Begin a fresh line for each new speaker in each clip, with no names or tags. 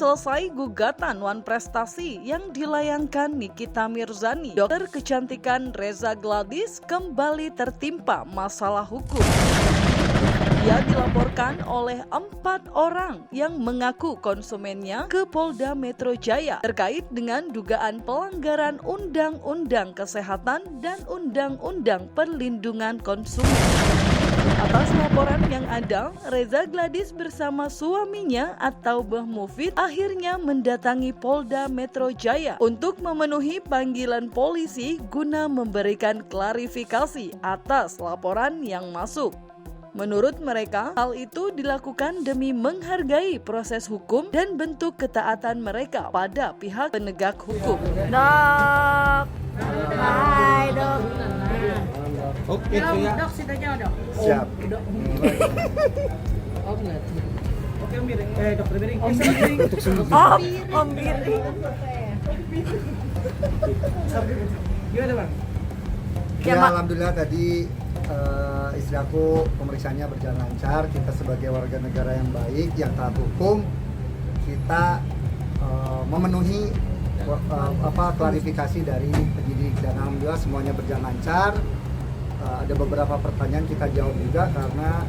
selesai gugatan Wan Prestasi yang dilayangkan Nikita Mirzani, dokter kecantikan Reza Gladys kembali tertimpa masalah hukum. Ia dilaporkan oleh 4 orang yang mengaku konsumennya ke Polda Metro Jaya terkait dengan dugaan pelanggaran Undang-Undang Kesehatan dan Undang-Undang Perlindungan Konsumen. Atas laporan yang ada, Reza Gladys bersama suaminya atau Bah Mufid akhirnya mendatangi Polda Metro Jaya untuk memenuhi panggilan polisi guna memberikan klarifikasi atas laporan yang masuk. Menurut mereka, hal itu dilakukan demi menghargai proses hukum dan bentuk ketaatan mereka pada pihak penegak hukum.
Dok, hai dok.
Oke,
Dok, situ aja dok.
siap.
Oke, Om Biring. Dokter Biring.
Om Biring.
Gimana bang?
Ya, alhamdulillah tadi istri aku pemeriksaannya berjalan lancar. Kita sebagai warga negara yang baik, yang taat hukum, kita memenuhi klarifikasi dari penyidik dan alhamdulillah semuanya berjalan lancar. Ada beberapa pertanyaan kita jawab juga karena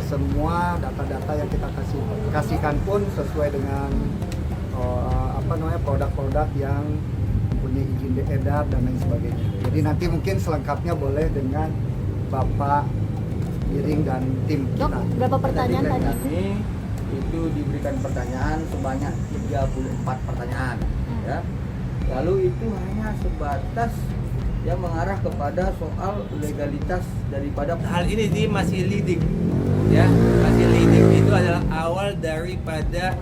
semua data-data yang kita kasihkan pun sesuai dengan produk-produk yang mempunyai izin edar dan lain sebagainya. Jadi nanti mungkin selengkapnya boleh dengan Bapak Biring dan tim
Dok,
kita.
berapa pertanyaan tadi?
Kami itu diberikan pertanyaan sebanyak 34 pertanyaan, ya. Lalu itu hanya sebatas yang mengarah kepada soal legalitas daripada
hal ini masih lidik, ya, masih lidik. Itu adalah awal daripada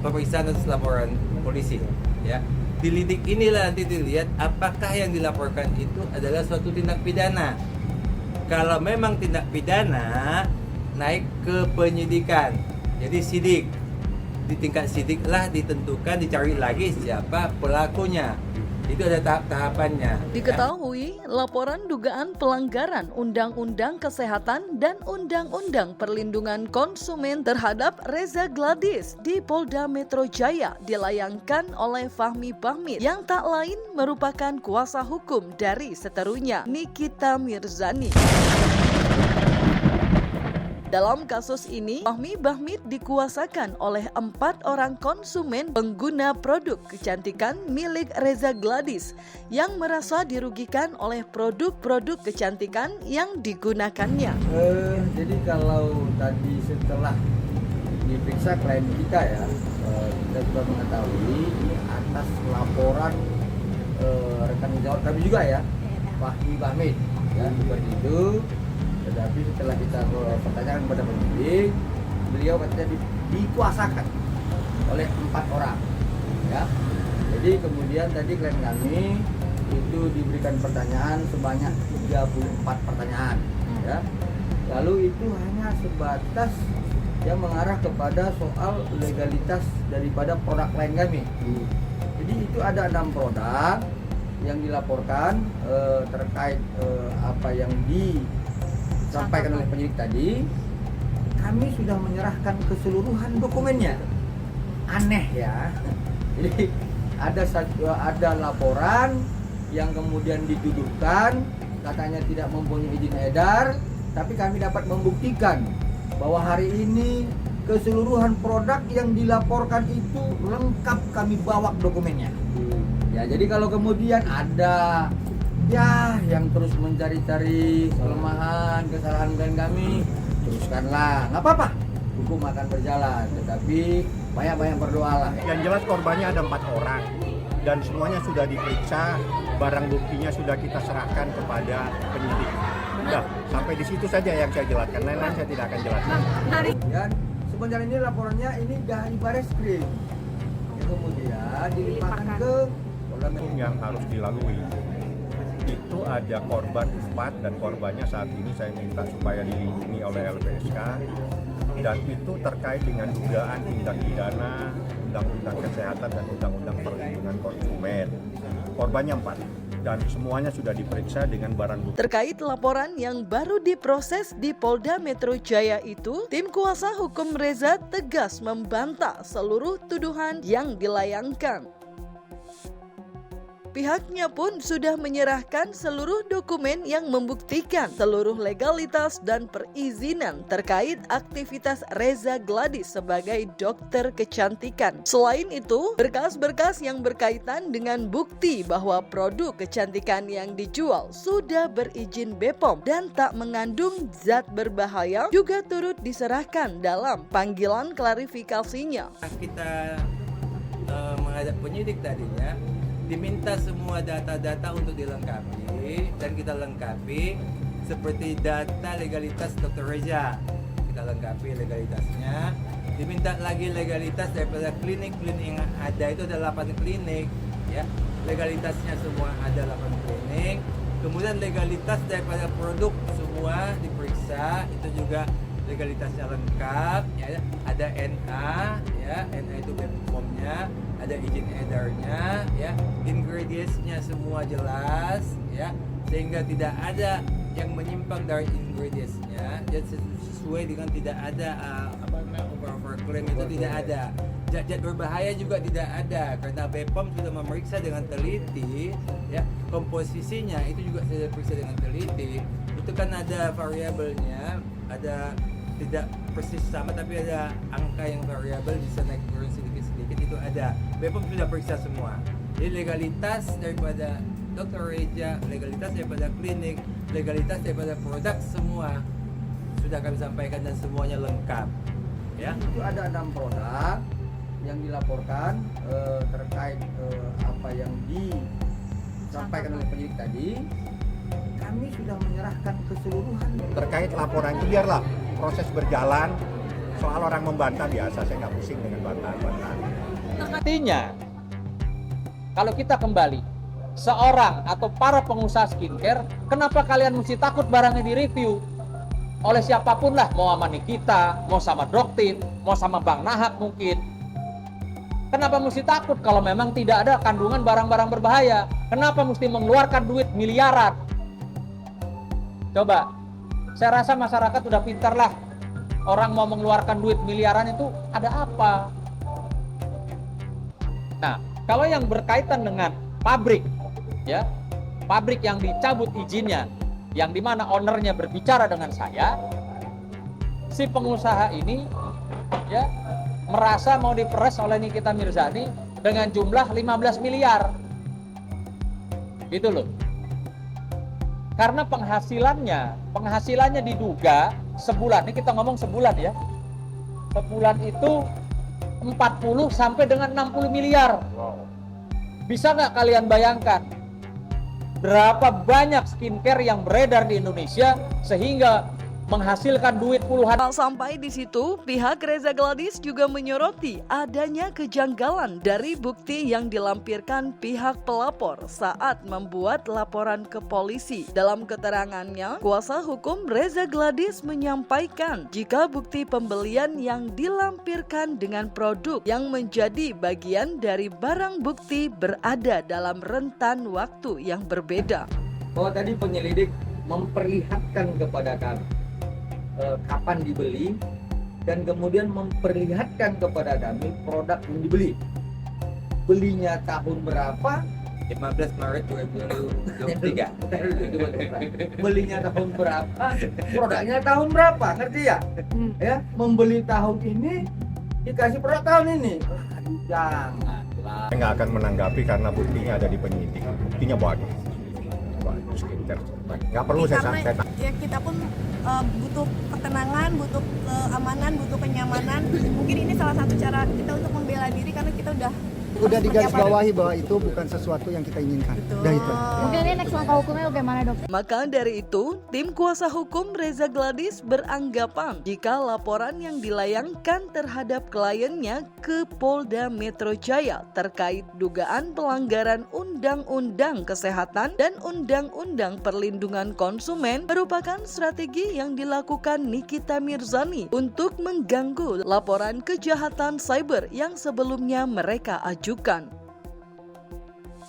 pemeriksaan atas laporan polisi, ya. Di lidik inilah nanti dilihat apakah yang dilaporkan itu adalah suatu tindak pidana. Kalau memang tindak pidana, naik ke penyidikan, jadi sidik. Di tingkat sidik lah ditentukan, dicari lagi siapa pelakunya. Itu ada tahap-tahapannya.
Diketahui, laporan dugaan pelanggaran Undang-Undang Kesehatan dan Undang-Undang Perlindungan Konsumen terhadap Reza Gladys di Polda Metro Jaya dilayangkan oleh Fahmi Bahmid yang tak lain merupakan kuasa hukum dari seterunya, Nikita Mirzani. Dalam kasus ini, Fahmi Bahmid dikuasakan oleh 4 orang konsumen pengguna produk kecantikan milik Reza Gladys yang merasa dirugikan oleh produk-produk kecantikan yang digunakannya.
Jadi kalau tadi setelah diperiksa klien kita, ya, kita juga mengetahui ini atas laporan rekan sejawat kami juga, ya, Fahmi Bahmid, ya, seperti itu. Tetapi setelah kita pertanyakan kepada penyidik, beliau katanya dikuasakan oleh 4 orang, ya. Jadi kemudian tadi klien kami itu diberikan pertanyaan sebanyak 34 pertanyaan, ya. Lalu itu hanya sebatas yang mengarah kepada soal legalitas daripada produk klien kami. Jadi itu ada 6 produk yang dilaporkan terkait apa yang disampaikan oleh penyidik tadi. Kami sudah menyerahkan keseluruhan dokumennya. Aneh, ya. Jadi ada laporan yang kemudian dituduhkan katanya tidak mempunyai izin edar, tapi kami dapat membuktikan bahwa hari ini keseluruhan produk yang dilaporkan itu lengkap kami bawa dokumennya. Ya, jadi kalau kemudian ada yang terus mencari-cari kelemahan, kesalahan kami, teruskanlah, nggak apa-apa, hukum akan berjalan, tetapi banyak-banyak berdoalah.
Yang jelas korbannya ada 4 orang dan semuanya sudah diperiksa, barang buktinya sudah kita serahkan kepada penyidik. Udah, sampai di situ saja yang saya jelaskan, lain-lain saya tidak akan jelaskan.
Dan sebenarnya ini laporannya ini dari Bareskrim, yang kemudian dilimpahkan ke Polda Metro.
Yang harus dilalui itu ada korban 4 dan korbannya saat ini saya minta supaya dilindungi oleh LPSK, dan itu terkait dengan dugaan tindak pidana Undang-Undang Kesehatan dan Undang-Undang Perlindungan Konsumen. Korbannya 4 dan semuanya sudah diperiksa dengan barang bukti.
Terkait laporan yang baru diproses di Polda Metro Jaya itu, tim kuasa hukum Reza tegas membantah seluruh tuduhan yang dilayangkan. Pihaknya pun sudah menyerahkan seluruh dokumen yang membuktikan seluruh legalitas dan perizinan terkait aktivitas Reza Gladys sebagai dokter kecantikan. Selain itu, berkas-berkas yang berkaitan dengan bukti bahwa produk kecantikan yang dijual sudah berizin BPOM dan tak mengandung zat berbahaya juga turut diserahkan dalam panggilan klarifikasinya.
Kita menghadap penyidik tadinya diminta semua data-data untuk dilengkapi dan kita lengkapi seperti data legalitas Dr. Reza, kita lengkapi legalitasnya, diminta lagi legalitas daripada klinik-klinik yang ada, itu ada 8 klinik ya, legalitasnya semua ada 8 klinik, kemudian legalitas daripada produk semua diperiksa, itu juga legalitasnya lengkap ya, ada NA ya, NA itu BPOM-nya, ada izin edarnya ya, ingredients-nya semua jelas ya, sehingga tidak ada yang menyimpang dari ingredients-nya, jadi sesuai dengan tidak ada overclaim itu tidak ada, zat berbahaya juga tidak ada karena BPOM sudah memeriksa dengan teliti ya, komposisinya itu juga sudah diperiksa dengan teliti, itu kan ada variabelnya, ada tidak persis sama tapi ada angka yang variabel bisa naik turun sedikit-sedikit, itu ada. BPOM sudah periksa semua. Jadi legalitas daripada Dr. Reza, legalitas daripada klinik, legalitas daripada produk semua sudah kami sampaikan dan semuanya lengkap. Ya.
Itu ada 6 produk yang dilaporkan terkait apa yang disampaikan oleh penyidik tadi. Kami sudah menyerahkan keseluruhan.
Terkait laporan itu biarlah proses berjalan, soal orang membantah biasa, saya nggak pusing dengan bantahan-bantahan.
Artinya, kalau kita kembali, seorang atau para pengusaha skincare, kenapa kalian mesti takut barangnya direview? Oleh siapapun lah, mau sama Nikita, mau sama Doktin, mau sama Bang Nahak mungkin. Kenapa mesti takut kalau memang tidak ada kandungan barang-barang berbahaya? Kenapa mesti mengeluarkan duit miliaran? Coba, saya rasa masyarakat udah pintar lah. Orang mau mengeluarkan duit miliaran itu ada apa? Nah, kalau yang berkaitan dengan pabrik, ya, pabrik yang dicabut izinnya, yang dimana ownernya berbicara dengan saya, si pengusaha ini, ya, merasa mau diperes oleh Nikita Mirzani dengan jumlah 15 miliar, gitu loh. Karena penghasilannya diduga sebulan, ini kita ngomong sebulan ya, sebulan itu 40 sampai dengan 60 miliar. Bisa nggak kalian bayangkan berapa banyak skincare yang beredar di Indonesia sehingga menghasilkan duit puluhan.
Tak sampai di situ, pihak Reza Gladys juga menyoroti adanya kejanggalan dari bukti yang dilampirkan pihak pelapor saat membuat laporan ke polisi. Dalam keterangannya, kuasa hukum Reza Gladys menyampaikan jika bukti pembelian yang dilampirkan dengan produk yang menjadi bagian dari barang bukti berada dalam rentan waktu yang berbeda.
Bahwa tadi penyelidik memperlihatkan kepada kami kapan dibeli dan kemudian memperlihatkan kepada kami produk yang dibeli, belinya tahun berapa,
15 Maret 2023.
belinya tahun berapa, produknya tahun berapa, ngerti ya? Ya, membeli tahun ini dikasih produk tahun ini. Aduh, janganlah.
Saya nggak akan menanggapi karena buktinya ada di penyidik, buktinya bagus skincare, nggak perlu saya sampaikan.
Ya kita pun butuh ketenangan, butuh keamanan, butuh kenyamanan. Mungkin ini salah satu cara kita untuk membela diri karena kita udah
digarisbawahi bahwa itu bukan sesuatu yang kita inginkan. Udah itu.
Mungkin ini next langkah hukumnya bagaimana, Dok?
Maka dari itu, tim kuasa hukum Reza Gladys beranggapan jika laporan yang dilayangkan terhadap kliennya ke Polda Metro Jaya terkait dugaan pelanggaran Undang-Undang Kesehatan dan Undang-Undang Perlindungan Konsumen merupakan strategi yang dilakukan Nikita Mirzani untuk mengganggu laporan kejahatan cyber yang sebelumnya mereka ajukan.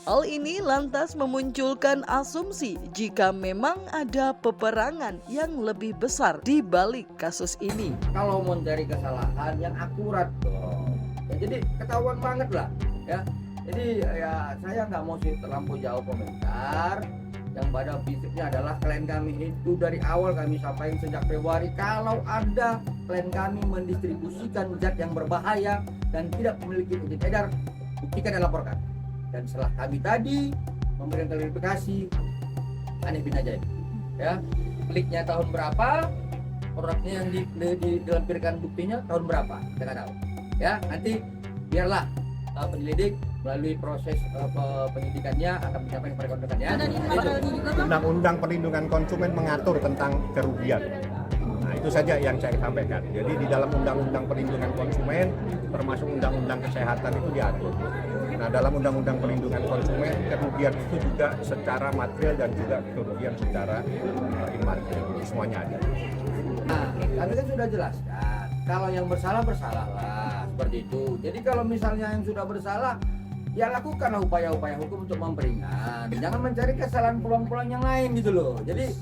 Hal ini lantas memunculkan asumsi jika memang ada peperangan yang lebih besar di balik kasus ini.
Kalau mau cari kesalahan yang akurat dong. Ya, jadi ketahuan banget lah ya. Jadi ya saya nggak mau sih terlampau jauh komentar. Yang pada prinsipnya adalah klien kami itu dari awal kami sampaikan sejak Februari, kalau ada klien kami mendistribusikan zat yang berbahaya dan tidak memiliki izin edar, buktikan dan laporkan. Dan setelah kami tadi memberikan klarifikasi, Aneh bin Ajaib ya, kliknya tahun berapa, produknya yang dilampirkan buktinya tahun berapa, kita nggak tahu ya. Nanti biarlah penyelidik melalui proses penyidikannya akan menyampaikan kepada konsumennya.
Undang-Undang Perlindungan Konsumen mengatur tentang kerugian. Nah, itu saja yang saya sampaikan. Jadi di dalam Undang-Undang Perlindungan Konsumen, termasuk Undang-Undang Kesehatan itu diatur. Nah, dalam Undang-Undang Perlindungan Konsumen, kerugian itu juga secara material dan juga kerugian secara imaterial. Semuanya ada.
Nah, kami kan sudah jelaskan, kalau yang bersalah bersalahlah, seperti itu. Jadi kalau misalnya yang sudah bersalah, ya lakukanlah upaya-upaya hukum untuk memperingan. Jangan mencari kesalahan pulang-pulang yang lain gitu loh. Jadi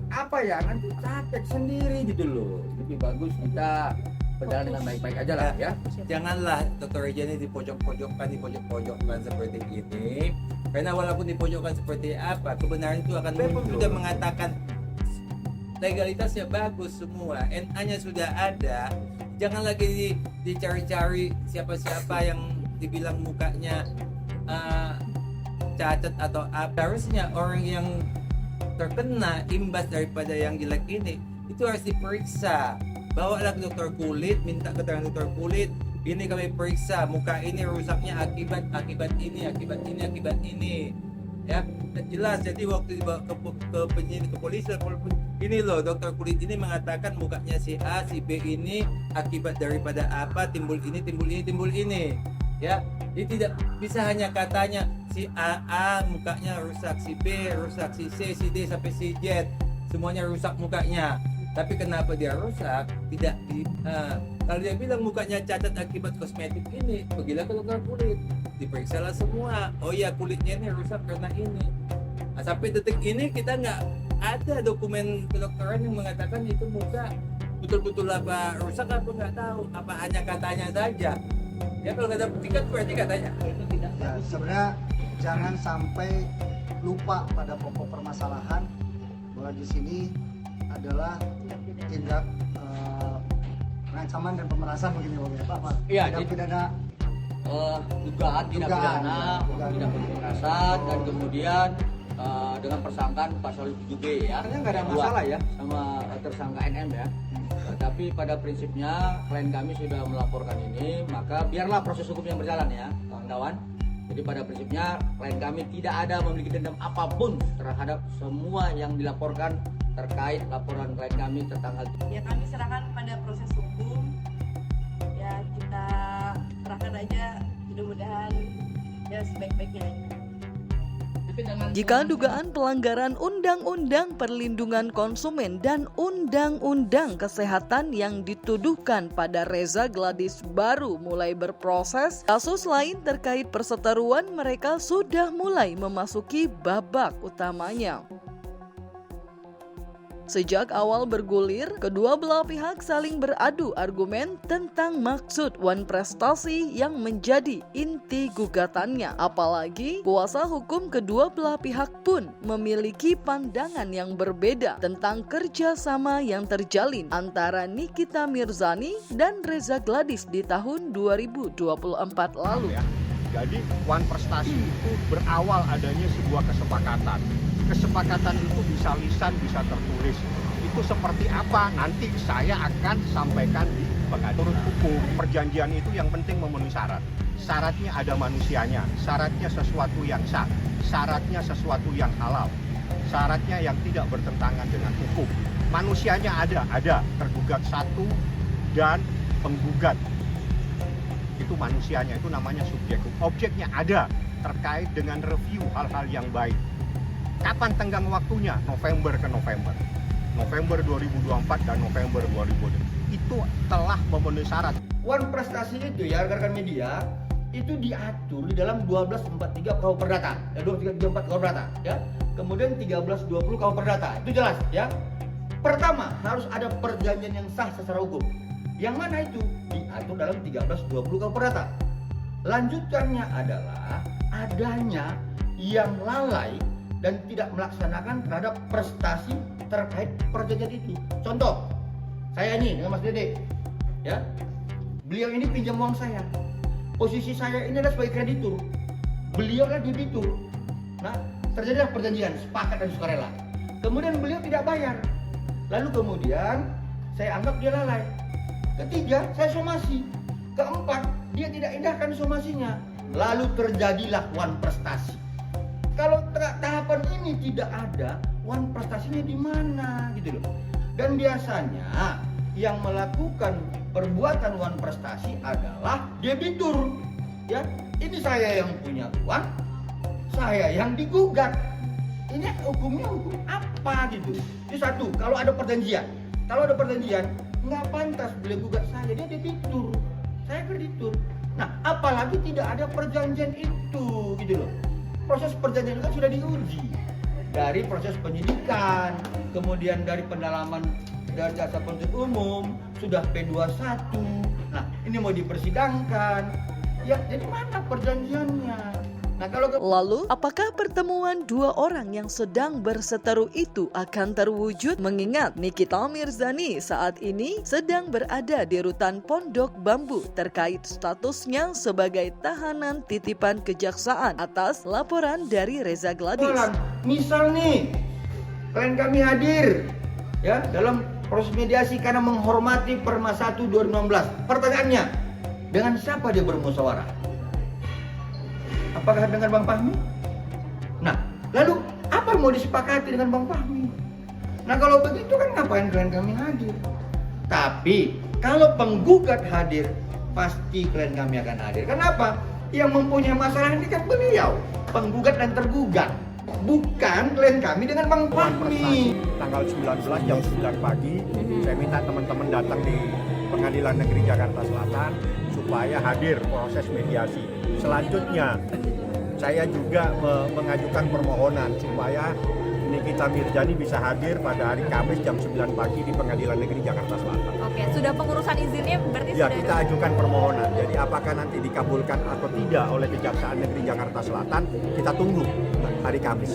apa ya, nanti capek sendiri gitu loh. Lebih bagus kita berjalan dengan baik-baik aja lah ya.
Janganlah Dr. Reja ini dipojok-pojokkan seperti ini. Karena walaupun dipojokkan seperti apa, kebenaran itu akan muncul. Sudah mengatakan legalitasnya bagus semua, NA-nya sudah ada. Jangan lagi dicari-cari siapa-siapa yang dibilang mukanya cacat atau apa. Harusnya orang yang terkena imbas daripada yang jelek ini itu harus diperiksa. Bawalah ke dokter kulit, minta keterangan dokter kulit. Ini kami periksa, muka ini rusaknya akibat ini. Ya, jelas. Jadi waktu dibawa ke penyidik kepolisian, ini loh dokter kulit ini mengatakan mukanya si A, si B ini akibat daripada apa, timbul ini. Ya, jadi tidak bisa hanya katanya si A mukanya rusak, si B rusak, si C, si D sampai si Z semuanya rusak mukanya. Tapi kenapa dia rusak? Tidak kalau dia bilang mukanya cacat akibat kosmetik ini, pergilah ke dokter kulit, diperiksalah semua. Oh ya, kulitnya ini rusak karena ini. Nah, sampai detik ini kita nggak ada dokumen kedokteran yang mengatakan itu muka betul-betul apa rusak apa nggak tahu, apa hanya katanya saja. Ya kalau nggak ada bukti kan berarti katanya.
Ya, sebenarnya jangan sampai lupa pada pokok permasalahan bahwa di sini adalah tindak pengancaman dan pemerasan begini Pak.
Iya,
tindak pidana
dugaan tindak pidana, tindak pemerasan dan kemudian dengan persangkaan pasal 7B ya.
Sebenarnya nggak ada masalah ya
sama tersangka NM ya. Tapi pada prinsipnya klien kami sudah melaporkan ini, maka biarlah proses hukum yang berjalan ya, kawan-kawan. Jadi pada prinsipnya klien kami tidak ada memiliki dendam apapun terhadap semua yang dilaporkan terkait laporan klien kami tentang hal itu.
Ya kami serahkan pada proses hukum. Ya kita serahkan aja, mudah-mudahan ya sebaik-baiknya.
Jika dugaan pelanggaran Undang-Undang Perlindungan Konsumen dan Undang-Undang Kesehatan yang dituduhkan pada Reza Gladys baru mulai berproses, kasus lain terkait perseteruan mereka sudah mulai memasuki babak utamanya. Sejak awal bergulir, kedua belah pihak saling beradu argumen tentang maksud Wan Prestasi yang menjadi inti gugatannya. Apalagi kuasa hukum kedua belah pihak pun memiliki pandangan yang berbeda tentang kerjasama yang terjalin antara Nikita Mirzani dan Reza Gladys di tahun 2024 lalu.
Jadi Wan Prestasi itu berawal adanya sebuah kesepakatan. Kesepakatan itu bisa lisan, bisa tertulis. Itu seperti apa? Nanti saya akan sampaikan di pengadilan. Menurut hukum, perjanjian itu yang penting memenuhi syarat. Syaratnya ada manusianya, syaratnya sesuatu yang sah, syaratnya sesuatu yang halal, syaratnya yang tidak bertentangan dengan hukum. Manusianya ada tergugat satu dan penggugat. Itu manusianya, itu namanya subjek. Objeknya ada terkait dengan review hal-hal yang baik. Kapan tenggang waktunya? November ke November. November 2024 dan November 2020. Itu telah memenuhi syarat.
Wan Prestasi itu ya rekan media
itu diatur di dalam 1243 KUH Perdata, 2334 KUH Perdata, ya. Kemudian 1320 KUH Perdata, itu jelas, ya. Pertama, harus ada perjanjian yang sah secara hukum. Yang mana itu diatur dalam 1320 KUH Perdata. Lanjutannya adalah adanya yang lalai dan tidak melaksanakan terhadap prestasi terkait perjanjian itu. Contoh, saya ini dengan Mas Dede, ya. Beliau ini pinjam uang saya. Posisi saya ini adalah sebagai kreditur, beliau adalah debitur. Nah, terjadilah perjanjian sepakat dan sukarela. Kemudian beliau tidak bayar, lalu kemudian saya anggap dia lalai. Ketiga, saya somasi. Keempat, dia tidak indahkan somasinya, lalu terjadilah wan prestasi. Kalau tahapan ini tidak ada, wan prestasinya di mana gitu loh. Dan biasanya yang melakukan perbuatan wan prestasi adalah debitur, ya. Ini saya yang punya uang, saya yang digugat. Ini hukumnya hukum apa gitu? Itu satu. Kalau ada perjanjian, nggak pantas beliau gugat saya, dia debitur, saya kreditur. Nah, apalagi tidak ada perjanjian itu gitu loh. Proses perjanjian itu kan sudah diuji dari proses penyidikan, kemudian dari pendalaman dari jaksa penuntut umum, sudah P21. Nah, ini mau dipersidangkan. Ya, jadi mana perjanjiannya? Nah,
Lalu, apakah pertemuan dua orang yang sedang berseteru itu akan terwujud? Mengingat Nikita Mirzani saat ini sedang berada di rutan Pondok Bambu terkait statusnya sebagai tahanan titipan kejaksaan atas laporan dari Reza Gladys.
Misal nih, klien kami hadir, ya, dalam proses mediasi karena menghormati Perma 1 2016. Pertanyaannya, dengan siapa dia bermusyawarah? Apakah dengan Bang Fahmi? Nah, lalu apa yang mau disepakati dengan Bang Fahmi? Nah, kalau begitu kan ngapain klien kami hadir? Tapi kalau penggugat hadir, pasti klien kami akan hadir. Kenapa? Yang mempunyai masalah ini kan beliau, penggugat dan tergugat, bukan klien kami dengan Bang Fahmi.
Tanggal 19 jam 9 pagi, saya minta teman-teman datang di Pengadilan Negeri Jakarta Selatan supaya hadir proses mediasi. Selanjutnya, saya juga mengajukan permohonan supaya Nikita Mirzani bisa hadir pada hari Kamis jam 9 pagi di Pengadilan Negeri Jakarta Selatan.
Oke, sudah pengurusan izinnya berarti
Ya,
sudah
kita ajukan permohonan. Jadi apakah nanti dikabulkan atau tidak oleh Kejaksaan Negeri Jakarta Selatan, kita tunggu hari Kamis.